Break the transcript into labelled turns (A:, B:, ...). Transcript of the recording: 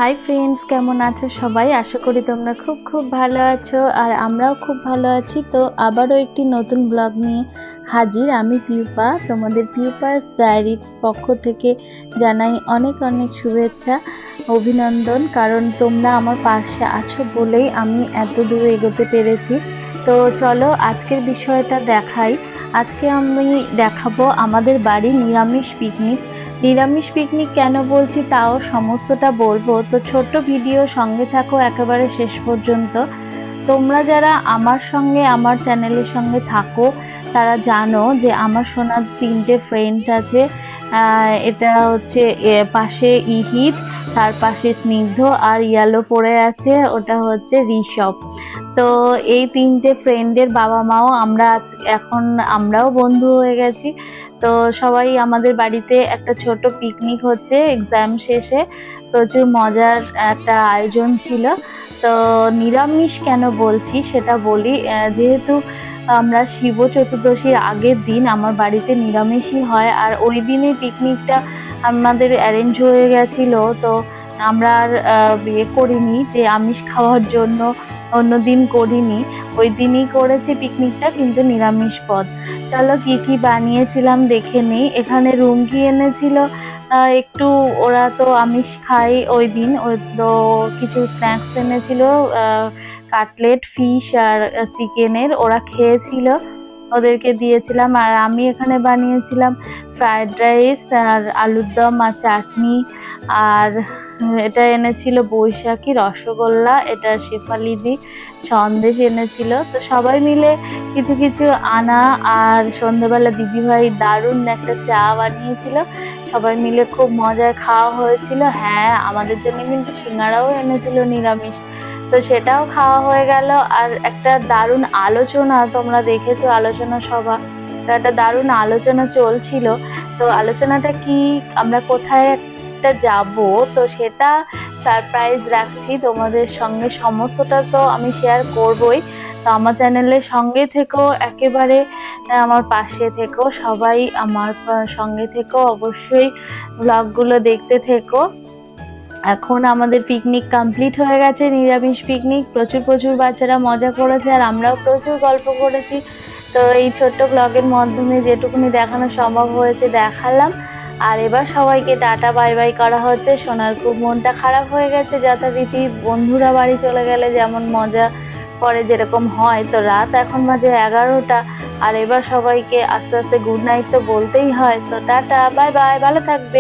A: Hi friends, কেমন আছো সবাই? আশা করি তোমরা খুব খুব ভালো আছো আর আমরাও খুব ভালো আছি। তো আবারও একটি নতুন ব্লগ নিয়ে হাজির আমি পিউপা। তোমাদের পিউপাস ডায়েরির পক্ষ থেকে জানাই অনেক অনেক শুভেচ্ছা, অভিনন্দন। কারণ তোমরা আমার পাশে আছো বলেই আমি এত দূর এগোতে পেরেছি। তো চলো আজকের বিষয়টা দেখাই। আজকে আমি দেখাবো আমাদের বাড়ি নিরামিষ পিকনিক। নিরামিষ পিকনিক কেন বলছি তাও সমস্তটা বলবো, তো ছোট্ট ভিডিও সঙ্গে থাকো একেবারে শেষ পর্যন্ত। তোমরা যারা আমার সঙ্গে আমার চ্যানেলের সঙ্গে থাকো তারা জানো যে আমার সোনার 3টে ফ্রেন্ড আছে। এটা হচ্ছে পাশে ইহিত, তার পাশে স্নিগ্ধ, আর ইয়েলো পড়ে আছে ওটা হচ্ছে ঋষভ। তো এই 3টে ফ্রেন্ডের বাবা মাও এখন আমরাও বন্ধু হয়ে গেছি। তো সবাই আমাদের বাড়িতে একটা ছোট পিকনিক হচ্ছে এক্সাম শেষে, প্রচুর মজার একটা আয়োজন ছিল। তো নিরামিষ কেন বলছি সেটা বলি। যেহেতু আমরা শিব চতুর্দশীর আগের দিন আমার বাড়িতে নিরামিষই হয়, আর ওই দিনই পিকনিকটা আমাদের অ্যারেঞ্জ হয়ে গেছিল। তো আমরা আর বিয়ে করিনি যে আমিষ খাওয়ার জন্য, অন্যদিন করিনি, ওই দিনই করেছি পিকনিকটা, কিন্তু নিরামিষ পদ। চলো কি কি বানিয়েছিলাম দেখে নিই। এখানে রুমকি এনেছিল একটু, ওরা তো আমিষ খাই ওই দিন, ওই তো কিছু স্ন্যাক্স এনেছিল, কাটলেট, ফিশ আর চিকেনের, ওরা খেয়েছিল, ওদেরকে দিয়েছিলাম। আর আমি এখানে বানিয়েছিলাম ফ্রাইড রাইস আর আলুর দম আর চাটনি। আর এটা এনেছিল বৈশাখী রসগোল্লা, এটা শেফালিদি সন্দেশ এনেছিল। তো সবাই মিলে কিছু কিছু আনা। আর সন্ধ্যেবেলা দিদিভাই দারুণ একটা চা বানিয়েছিল, সবাই মিলে খুব মজায় খাওয়া হয়েছিল। হ্যাঁ, আমাদের জন্য কিন্তু সিঙ্গারাও এনেছিল নিরামিষ, তো সেটাও খাওয়া হয়ে গেল। আর একটা দারুণ আলোচনা, তোমরা দেখেছো আলোচনা সভা, তো একটা দারুণ আলোচনা চলছিল। তো আলোচনাটা কি, আমরা কোথায় একটা যাব, তো সেটা সারপ্রাইজ রাখছি তোমাদের সঙ্গে, সমস্তটা তো আমি শেয়ার করবই। তো আমার চ্যানেলের সঙ্গে থেকো, একেবারে আমার পাশে থেকো, সবাই আমার সঙ্গে থেকো, অবশ্যই ব্লগগুলো দেখতে থেকো। এখন আমাদের পিকনিক কমপ্লিট হয়ে গেছে, নিরামিষ পিকনিক, প্রচুর প্রচুর বাচ্চারা মজা করেছে আর আমরাও প্রচুর গল্প করেছি। তো এই ছোট্ট ব্লগের মাধ্যমে যেটুকুনি দেখানো সম্ভব হয়েছে দেখালাম। আর এবার সবাইকে টাটা বাই বাই করা হচ্ছে। সোনার খুব মনটা খারাপ হয়ে গেছে যথারীতি, বন্ধুরা বাড়ি চলে গেলে যেমন মজা করে যেরকম হয়। তো রাত এখন বাজে 11টা, আর এবার সবাইকে আস্তে আস্তে গুড নাইট তো বলতেই হয়। তো টাটা বাই বাই, ভালো থাকবে।